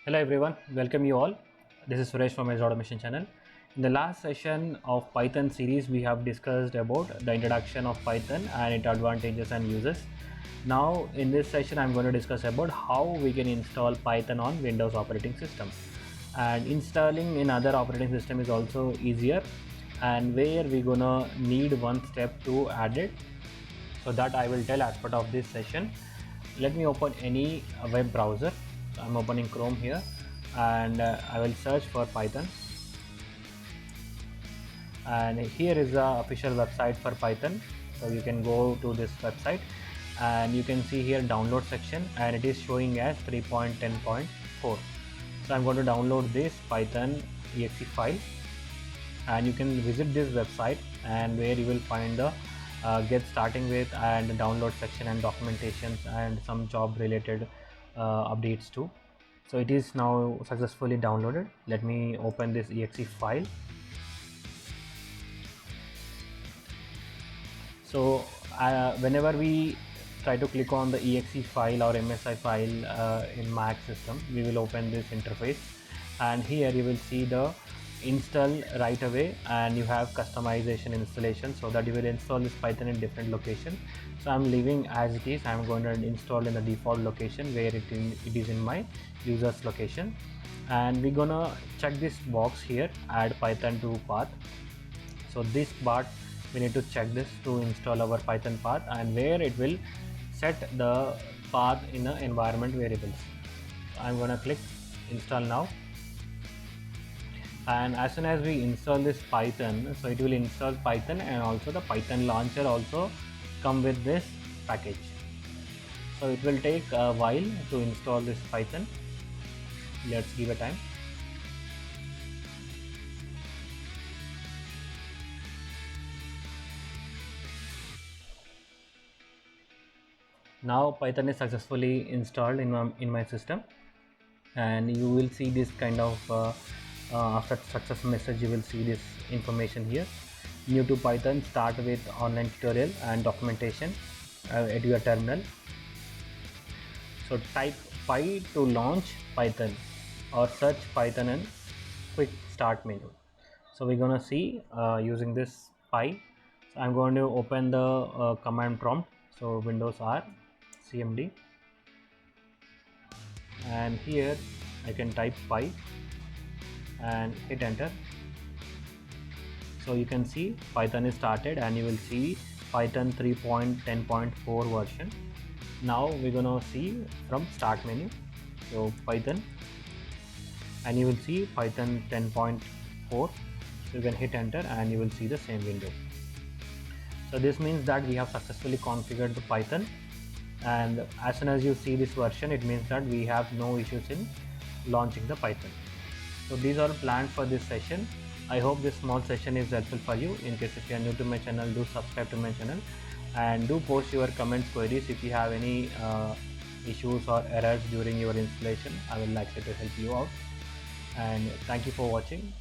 Hello everyone, welcome you all. This is Suresh from SDET Automation channel. In the last session of Python series, we have discussed about the introduction of Python and its advantages and uses. Now in this session, I'm going to discuss about how we can install Python on Windows operating system. And installing in other operating system is also easier, and where we're gonna need one step to add it. So that I will tell as part of this session. Let me open any web browser. I'm opening Chrome here, and I will search for Python, and here is the official website for Python. So you can go to this website and you can see here download section, and it is showing as 3.10.4. so I'm going to download this Python exe file, and you can visit this website, and where you will find the get starting with and download section and documentations and some job related updates too. So it is now successfully downloaded. Let me open this exe file. So whenever we try to click on the exe file or MSI file in Mac system, we will open this interface, and here you will see the install right away, and you have customization installation, so that you will install this Python in different location. So I'm leaving as it is. I'm going to install in the default location where it is in my users location, and we're gonna check this box here, add Python to path. So this part we need to check this to install our Python path, and where it will set the path in the environment variables. So I'm gonna click install now, and as soon as we install this Python, so it will install Python, and also the Python launcher also come with this package. So it will take a while to install this Python. Let's give a time. Now Python is successfully installed in my system, and you will see this kind of after success message. You will see this information here: new to Python, start with online tutorial and documentation at your terminal. So type py to launch Python, or search Python in quick start menu. So we're gonna see using this py. So I'm going to open the command prompt. So Windows R cmd, and here I can type py and hit enter. So you can see Python is started, and you will see Python 3.10.4 version. Now we're gonna see from start menu. So Python, and you will see Python 10.4. so you can hit enter, and you will see the same window. So this means that we have successfully configured the Python, and as soon as you see this version, it means that we have no issues in launching the Python. So these are planned for this session. I hope this small session is helpful for you. In case if you are new to my channel, do subscribe to my channel, and do post your comments, queries. If you have any issues or errors during your installation, I will likely to help you out. And thank you for watching.